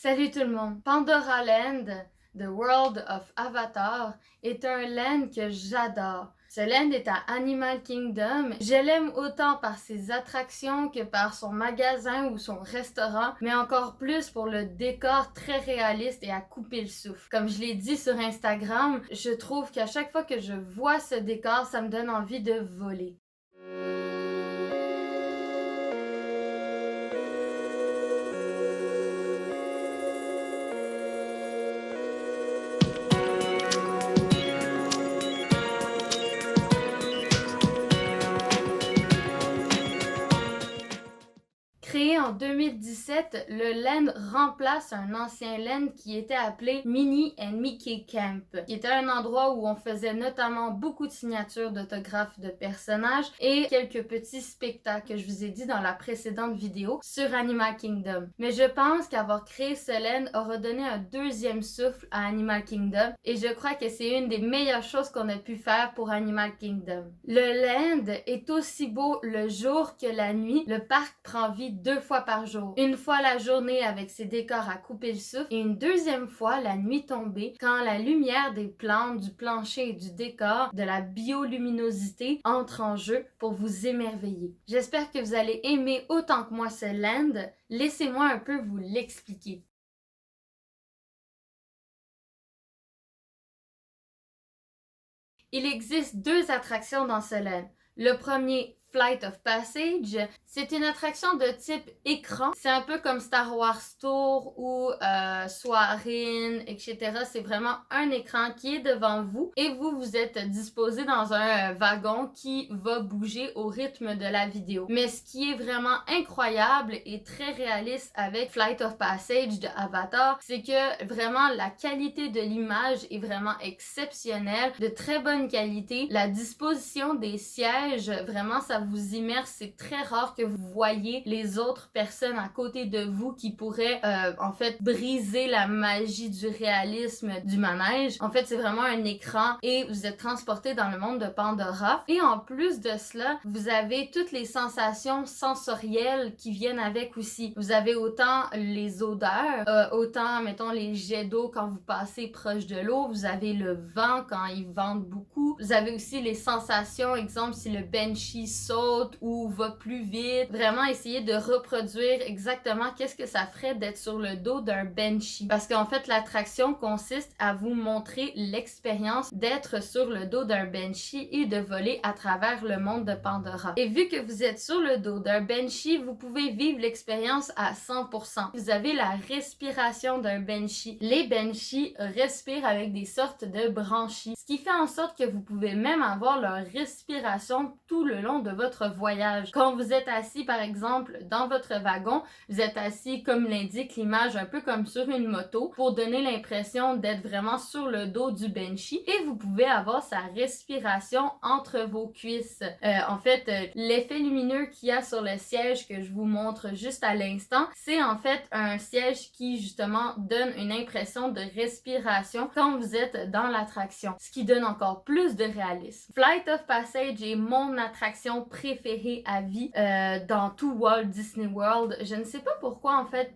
Salut tout le monde! Pandora Land, The World of Avatar, est un land que j'adore. Ce land est à Animal Kingdom. Je l'aime autant par ses attractions que par son magasin ou son restaurant, mais encore plus pour le décor très réaliste et à couper le souffle. Comme je l'ai dit sur Instagram, je trouve qu'à chaque fois que je vois ce décor, ça me donne envie de voler. Créé en 2017, le land remplace un ancien land qui était appelé Minnie and Mickey Camp, qui était un endroit où on faisait notamment beaucoup de signatures d'autographes de personnages et quelques petits spectacles que je vous ai dit dans la précédente vidéo sur Animal Kingdom. Mais je pense qu'avoir créé ce land aura donné un deuxième souffle à Animal Kingdom et je crois que c'est une des meilleures choses qu'on a pu faire pour Animal Kingdom. Le land est aussi beau le jour que la nuit. Le parc prend vie 2 fois par jour. Une fois la journée avec ses décors à couper le souffle et une deuxième fois la nuit tombée quand la lumière des plantes, du plancher et du décor, de la bioluminosité entre en jeu pour vous émerveiller. J'espère que vous allez aimer autant que moi ce land. Laissez-moi un peu vous l'expliquer. Il existe 2 attractions dans ce land. Le premier, Flight of Passage, c'est une attraction de type écran. C'est un peu comme Star Wars Tour ou Soarin', etc. C'est vraiment un écran qui est devant vous et vous êtes disposé dans un wagon qui va bouger au rythme de la vidéo. Mais ce qui est vraiment incroyable et très réaliste avec Flight of Passage de Avatar, c'est que vraiment la qualité de l'image est vraiment exceptionnelle, de très bonne qualité. La disposition des sièges, vraiment ça vous immerse. C'est très rare que vous voyez les autres personnes à côté de vous qui pourraient en fait briser la magie du réalisme du manège. En fait, c'est vraiment un écran et vous êtes transporté dans le monde de Pandora. Et en plus de cela, vous avez toutes les sensations sensorielles qui viennent avec aussi. Vous avez autant les odeurs, autant, mettons, les jets d'eau quand vous passez proche de l'eau. Vous avez le vent quand il vente beaucoup. Vous avez aussi les sensations, exemple, si le Banshee saute ou va plus vite. Vraiment essayer de reproduire exactement qu'est-ce que ça ferait d'être sur le dos d'un Banshee. Parce qu'en fait, l'attraction consiste à vous montrer l'expérience d'être sur le dos d'un Banshee et de voler à travers le monde de Pandora. Et vu que vous êtes sur le dos d'un Banshee, vous pouvez vivre l'expérience à 100%. Vous avez la respiration d'un Banshee. Les Banshees respirent avec des sortes de branchies, ce qui fait en sorte que vous pouvez même avoir leur respiration tout le long de votre voyage. Quand vous êtes assis, par exemple, dans votre wagon, vous êtes assis, comme l'indique l'image, un peu comme sur une moto, pour donner l'impression d'être vraiment sur le dos du Banshee, et vous pouvez avoir sa respiration entre vos cuisses. En fait, l'effet lumineux qu'il y a sur le siège que je vous montre juste à l'instant, c'est en fait un siège qui, justement, donne une impression de respiration quand vous êtes dans l'attraction, ce qui donne encore plus de réalisme. Flight of Passage est mon attraction préférée à vie dans tout Walt Disney World. Je ne sais pas pourquoi en fait,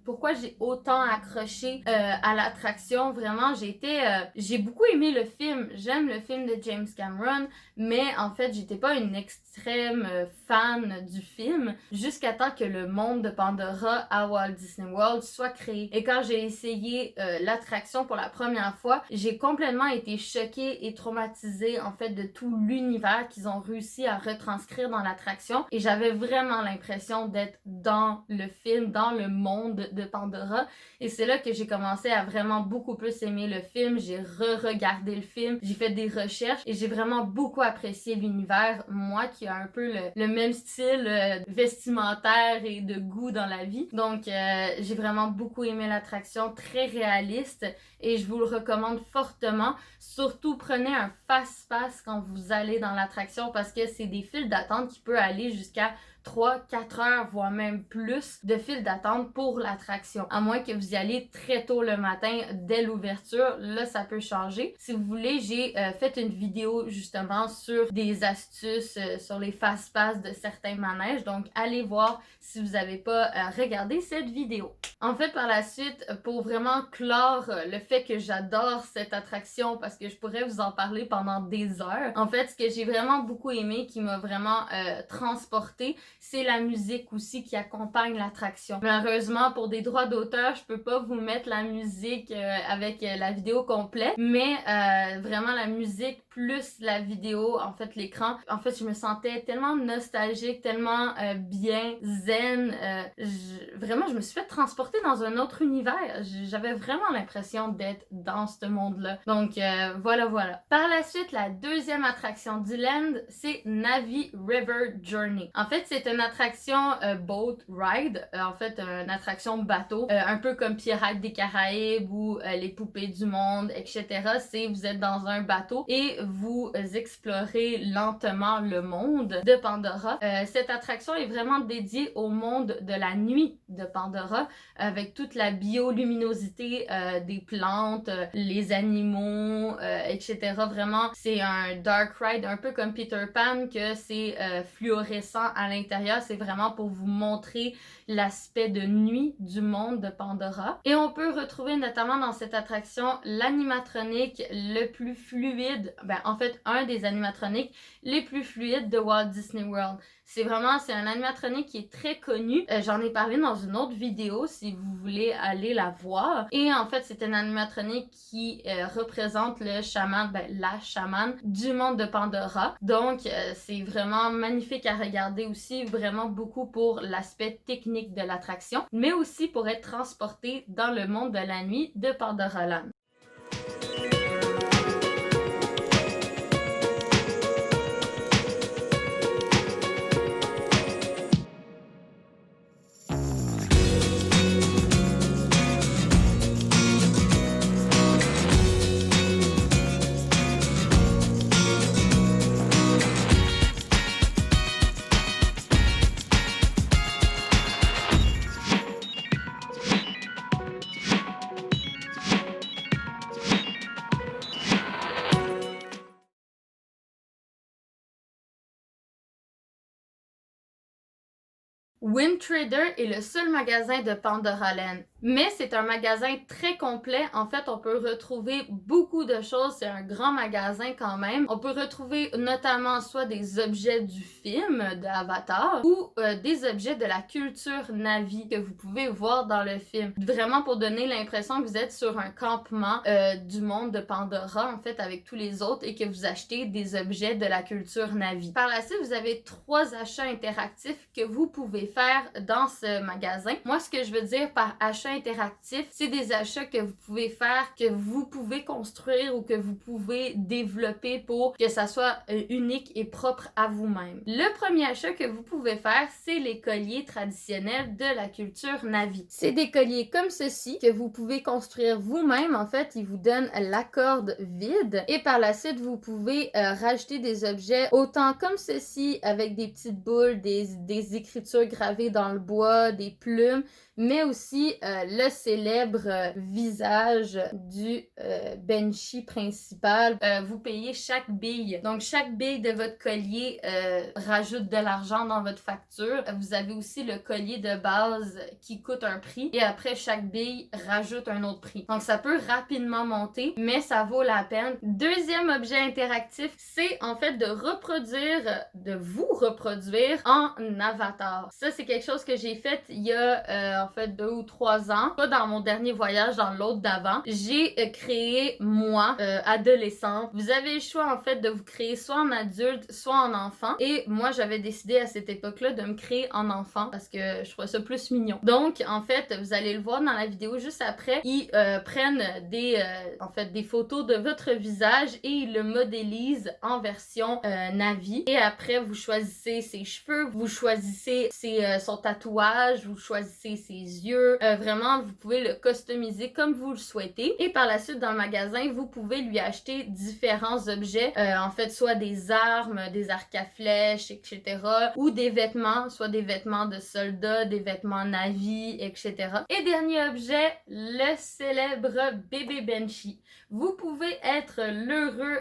pourquoi j'ai autant accroché à l'attraction. Vraiment, j'ai beaucoup aimé le film. J'aime le film de James Cameron, mais en fait, j'étais pas une extrême fan du film jusqu'à temps que le monde de Pandora à Walt Disney World soit créé. Et quand j'ai essayé l'attraction pour la première fois, j'ai complètement été choquée et traumatisée en fait de tout l'univers qu'ils ont réussi à retranscrire dans l'attraction et j'avais vraiment l'impression d'être dans le film, dans le monde de Pandora et c'est là que j'ai commencé à vraiment beaucoup plus aimer le film. J'ai re-regardé le film, j'ai fait des recherches et j'ai vraiment beaucoup apprécié l'univers, moi qui a un peu le même style vestimentaire et de goût dans la vie. Donc j'ai vraiment beaucoup aimé l'attraction, très réaliste et je vous le recommande fortement. Surtout prenez un fast-pass quand vous allez dans l'attraction parce que c'est des files d'attente qui peuvent aller jusqu'à 3-4 heures, voire même plus de file d'attente pour l'attraction. À moins que vous y allez très tôt le matin dès l'ouverture, là ça peut changer. Si vous voulez, j'ai fait une vidéo justement sur des astuces sur les fast-pass de certains manèges, donc allez voir si vous n'avez pas regardé cette vidéo. En fait, par la suite, pour vraiment clore le fait que j'adore cette attraction, parce que je pourrais vous en parler pendant des heures, en fait, ce que j'ai vraiment beaucoup aimé, qui m'a vraiment transportée, c'est la musique aussi qui accompagne l'attraction. Malheureusement, pour des droits d'auteur, je peux pas vous mettre la musique avec la vidéo complète, mais vraiment la musique plus la vidéo, en fait l'écran, en fait je me sentais tellement nostalgique, tellement bien, zen, vraiment je me suis fait transporter dans un autre univers. J'avais vraiment l'impression d'être dans ce monde-là. Donc voilà. Par la suite, la deuxième attraction du land, c'est Na'vi River Journey. En fait, c'est une attraction boat ride, en fait une attraction bateau, un peu comme Pirates des Caraïbes ou les Poupées du Monde, etc. C'est vous êtes dans un bateau et vous explorez lentement le monde de Pandora. Cette attraction est vraiment dédiée au monde de la nuit de Pandora, avec toute la bioluminosité des plantes, les animaux, etc. Vraiment, c'est un dark ride, un peu comme Peter Pan, que c'est fluorescent à l'intérieur. C'est vraiment pour vous montrer l'aspect de nuit du monde de Pandora. Et on peut retrouver notamment dans cette attraction l'animatronique le plus fluide, en fait un des animatroniques les plus fluides de Walt Disney World. C'est un animatronique qui est très connu. J'en ai parlé dans une autre vidéo si vous voulez aller la voir. Et en fait, c'est un animatronique qui représente le chaman, la chamane du monde de Pandora. Donc, c'est vraiment magnifique à regarder aussi, vraiment beaucoup pour l'aspect technique de l'attraction, mais aussi pour être transporté dans le monde de la nuit de Pandora Land. Wind Trader est le seul magasin de Pandora Land, mais c'est un magasin très complet. En fait, on peut retrouver beaucoup de choses. C'est un grand magasin quand même. On peut retrouver notamment soit des objets du film de Avatar ou des objets de la culture Na'vi que vous pouvez voir dans le film. Vraiment pour donner l'impression que vous êtes sur un campement du monde de Pandora, en fait, avec tous les autres et que vous achetez des objets de la culture Na'vi. Par la suite, vous avez 3 achats interactifs que vous pouvez faire dans ce magasin. Moi, ce que je veux dire par achat interactif, c'est des achats que vous pouvez faire, que vous pouvez construire ou que vous pouvez développer pour que ça soit unique et propre à vous-même. Le premier achat que vous pouvez faire, c'est les colliers traditionnels de la culture Na'vi. C'est des colliers comme ceci que vous pouvez construire vous-même. En fait, ils vous donnent la corde vide et par la suite, vous pouvez rajouter des objets autant comme ceci avec des petites boules, des écritures gravées dans le bois, des plumes, mais aussi le célèbre visage du Banshee principal. Vous payez chaque bille. Donc, chaque bille de votre collier rajoute de l'argent dans votre facture. Vous avez aussi le collier de base qui coûte un prix et après, chaque bille rajoute un autre prix. Donc, ça peut rapidement monter, mais ça vaut la peine. Deuxième objet interactif, c'est en fait de vous reproduire en avatar. Ça, c'est quelque chose que j'ai fait il y a en fait 2 ou 3 ans. Pas dans mon dernier voyage, dans l'autre d'avant. J'ai créé moi, adolescente. Vous avez le choix en fait de vous créer soit en adulte, soit en enfant. Et moi, j'avais décidé à cette époque-là de me créer en enfant parce que je trouvais ça plus mignon. Donc, en fait, vous allez le voir dans la vidéo juste après. Ils prennent des photos de votre visage et ils le modélisent en version Na'vi. Et après, vous choisissez ses cheveux, vous choisissez ses son tatouage, vous choisissez ses yeux. Vraiment, vous pouvez le customiser comme vous le souhaitez. Et par la suite, dans le magasin, vous pouvez lui acheter différents objets. En fait, soit des armes, des arcs à flèches, etc. Ou des vêtements, soit des vêtements de soldats, des vêtements Navy, etc. Et dernier objet, le célèbre bébé Banshee. Vous pouvez être l'heureux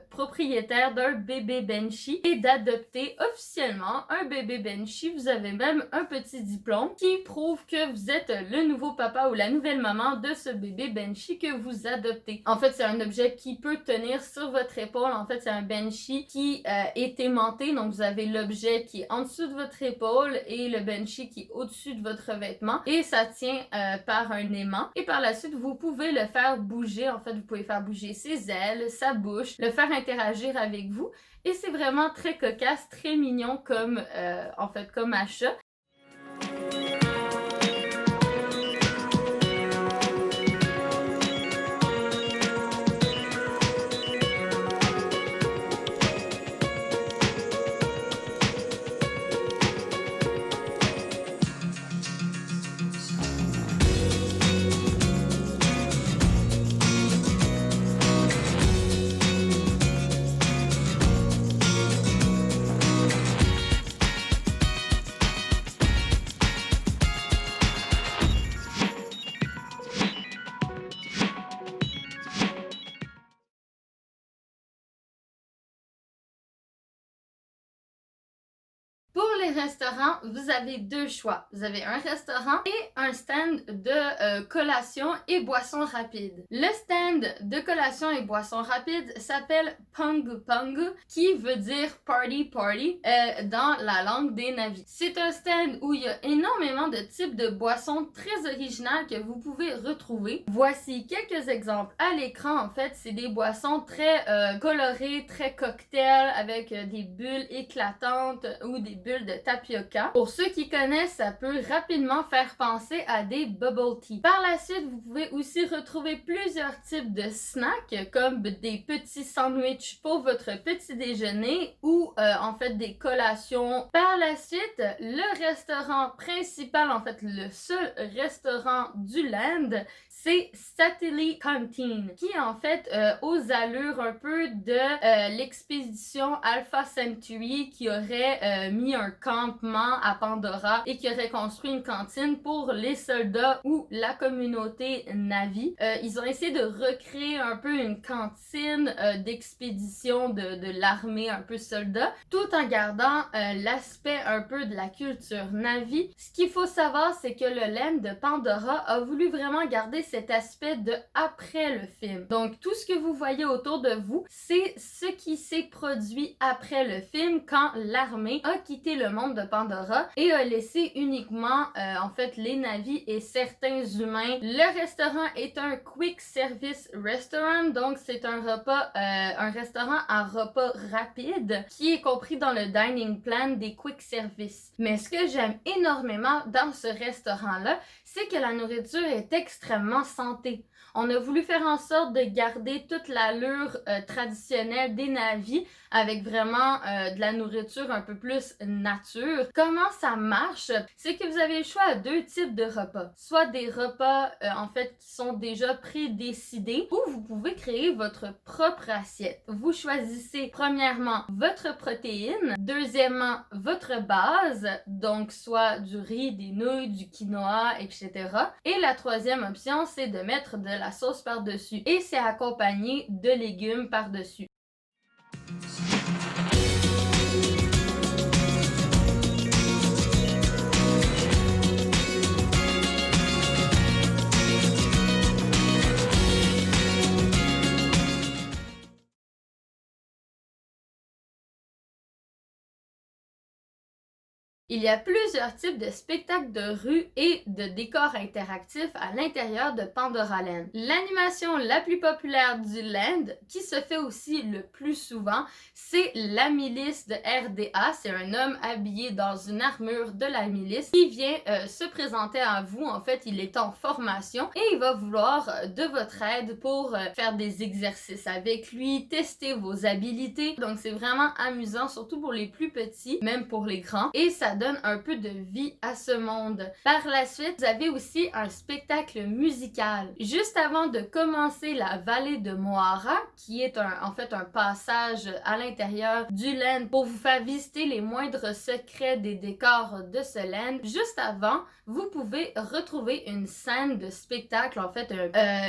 propriétaire d'un bébé Banshee et d'adopter officiellement un bébé Banshee. Vous avez même un petit diplôme qui prouve que vous êtes le nouveau papa ou la nouvelle maman de ce bébé Banshee que vous adoptez. En fait, c'est un objet qui peut tenir sur votre épaule. En fait, c'est un Banshee qui est aimanté. Donc, vous avez l'objet qui est en dessous de votre épaule et le Banshee qui est au-dessus de votre vêtement. Et ça tient par un aimant. Et par la suite, vous pouvez le faire bouger. En fait, vous pouvez faire bouger ses ailes, sa bouche, le faire interagir avec vous. Et c'est vraiment très cocasse, très mignon comme, comme achat. Pour les restaurants, vous avez deux choix. Vous avez un restaurant et un stand de collation et boissons rapides. Le stand de collation et boissons rapides s'appelle Pung Pung, qui veut dire Party Party dans la langue des Na'vi. C'est un stand où il y a énormément de types de boissons très originales que vous pouvez retrouver. Voici quelques exemples à l'écran. En fait, c'est des boissons très colorées, très cocktails avec des bulles éclatantes ou des bulles de tapioca. Pour ceux qui connaissent, ça peut rapidement faire penser à des bubble tea. Par la suite, vous pouvez aussi retrouver plusieurs types de snacks comme des petits sandwichs pour votre petit déjeuner ou en fait des collations. Par la suite, le restaurant principal, en fait le seul restaurant du land, c'est Satellite Canteen, qui est en fait aux allures un peu de l'expédition Alpha Centauri qui aurait mis un campement à Pandora et qui aurait construit une cantine pour les soldats ou la communauté Na'vi. Ils ont essayé de recréer un peu une cantine d'expédition de l'armée un peu soldat, tout en gardant l'aspect un peu de la culture Na'vi. Ce qu'il faut savoir, c'est que le land de Pandora a voulu vraiment garder cet aspect de après le film. Donc tout ce que vous voyez autour de vous, c'est ce qui s'est produit après le film quand l'armée a quitté le monde de Pandora et a laissé uniquement en fait les Na'vi et certains humains. Le restaurant est un quick service restaurant, donc c'est un restaurant à repas rapide qui est compris dans le dining plan des quick service. Mais ce que j'aime énormément dans ce restaurant-là, c'est que la nourriture est extrêmement santé. On a voulu faire en sorte de garder toute l'allure traditionnelle des Na'vi avec vraiment de la nourriture un peu plus nature. Comment ça marche? C'est que vous avez le choix à deux types de repas. Soit des repas en fait qui sont déjà prédécidés ou vous pouvez créer votre propre assiette. Vous choisissez premièrement votre protéine, deuxièmement votre base, donc soit du riz, des nouilles, du quinoa, etc. Et la troisième option, c'est de mettre de la sauce par-dessus et c'est accompagné de légumes par-dessus. Il y a plusieurs types de spectacles de rue et de décors interactifs à l'intérieur de Pandora Land. L'animation la plus populaire du land, qui se fait aussi le plus souvent, c'est la milice de RDA. C'est un homme habillé dans une armure de la milice qui vient se présenter à vous. En fait, il est en formation et il va vouloir de votre aide pour faire des exercices avec lui, tester vos habilités. Donc, c'est vraiment amusant, surtout pour les plus petits, même pour les grands. Et ça donne un peu de vie à ce monde. Par la suite, vous avez aussi un spectacle musical. Juste avant de commencer la vallée de Moara, qui est en fait un passage à l'intérieur du land pour vous faire visiter les moindres secrets des décors de ce land, juste avant, vous pouvez retrouver une scène de spectacle, en fait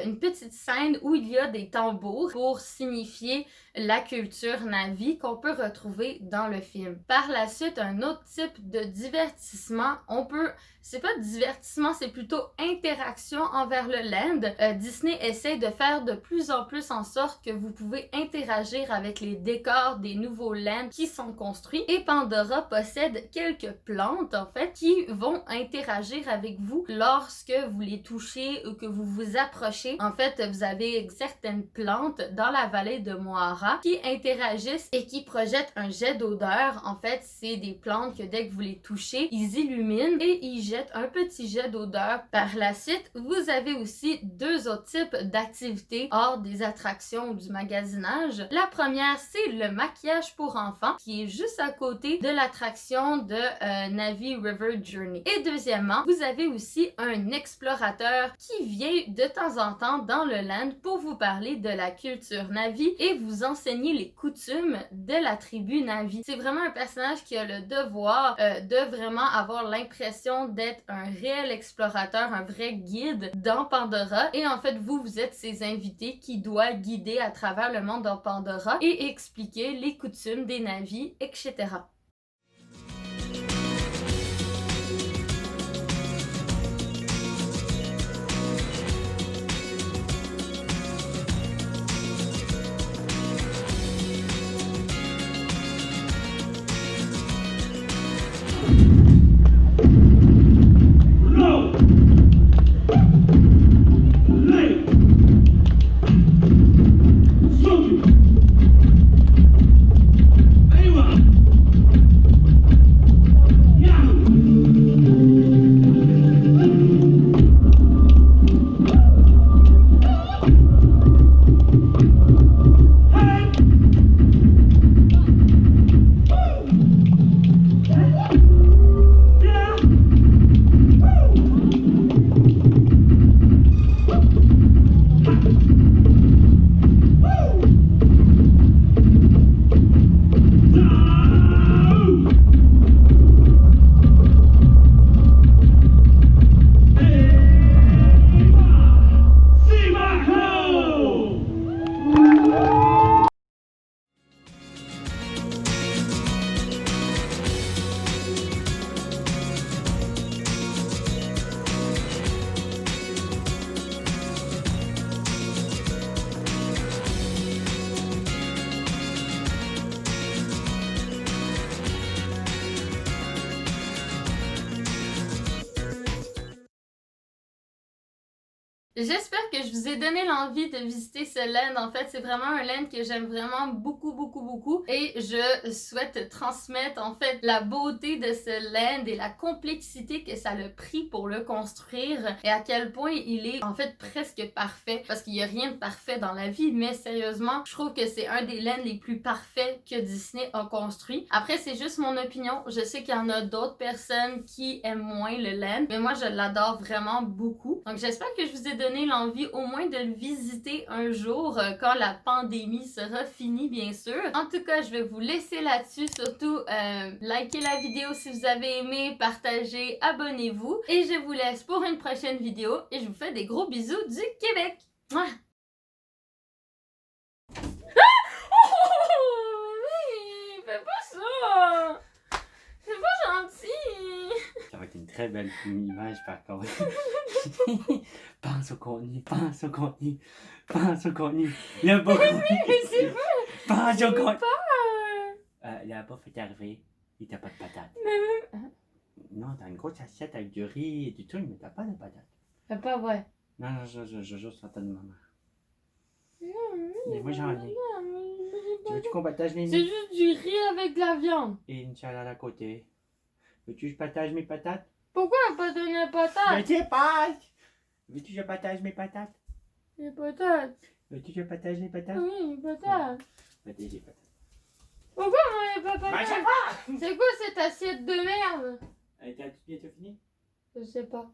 une petite scène où il y a des tambours pour signifier la culture Na'vi qu'on peut retrouver dans le film. Par la suite, un autre type de divertissement, c'est pas divertissement, c'est plutôt interaction envers le land. Disney essaie de faire de plus en plus en sorte que vous pouvez interagir avec les décors des nouveaux lands qui sont construits, et Pandora possède quelques plantes en fait qui vont interagir avec vous lorsque vous les touchez ou que vous vous approchez. En fait, vous avez certaines plantes dans la vallée de Moara qui interagissent et qui projettent un jet d'odeur. En fait, c'est des plantes que dès que vous les touchez, ils illuminent et ils jettent un petit jet d'odeur. Par la suite, vous avez aussi deux autres types d'activités hors des attractions ou du magasinage. La première, c'est le maquillage pour enfants qui est juste à côté de l'attraction de Na'vi River Journey. Et deuxièmement, vous avez aussi un explorateur qui vient de temps en temps dans le land pour vous parler de la culture Na'vi et vous enseigner les coutumes de la tribu Na'vi. C'est vraiment un personnage qui a le devoir de vraiment avoir l'impression d'être un réel explorateur, un vrai guide dans Pandora. Et en fait, vous êtes ses invités qui doit guider à travers le monde dans Pandora et expliquer les coutumes des Na'vi, etc. J'espère que je vous ai donné l'envie de visiter ce land. En fait, c'est vraiment un land que j'aime vraiment beaucoup, beaucoup, beaucoup. Et je souhaite transmettre, en fait, la beauté de ce land et la complexité que ça a pris pour le construire. Et à quel point il est, en fait, presque parfait. Parce qu'il n'y a rien de parfait dans la vie. Mais sérieusement, je trouve que c'est un des lands les plus parfaits que Disney a construit. Après, c'est juste mon opinion. Je sais qu'il y en a d'autres personnes qui aiment moins le land. Mais moi, je l'adore vraiment beaucoup. Donc, j'espère que je vous ai donné l'envie au moins de le visiter un jour quand la pandémie sera finie, bien sûr. En tout cas, je vais vous laisser là-dessus. Surtout, likez la vidéo si vous avez aimé, partagez, abonnez-vous. Et je vous laisse pour une prochaine vidéo et je vous fais des gros bisous du Québec. Mouah! Fais pas ça! C'est pas gentil! Ça va être une très belle image par contre. Pense au contenu, pense au contenu, pense au contenu. Le beau contenu. Mais c'est pas... Pense au contenu. pas... Le bof est arrivé, il t'a pas de patate. Mais... Non, t'as une grosse assiette avec du riz et du truc, mais t'as pas de patate. C'est pas vrai. Non, je jure sur ta maman. Mais moi j'en ai. Tu veux-tu qu'on partage les C'est miens? juste du riz avec de la viande. Et une salade à côté. Veux-tu que je partage mes patates? Pourquoi elle a pas donné la Mais patate? tu pas! Veux-tu que je partage mes patates? Les patates. Veux-tu que je partage les patates? Oui, les patates. Partage les patates. Pourquoi mon papa? Mange pas! C'est quoi cette assiette de merde? T'as-tu bientôt fini? Je sais pas.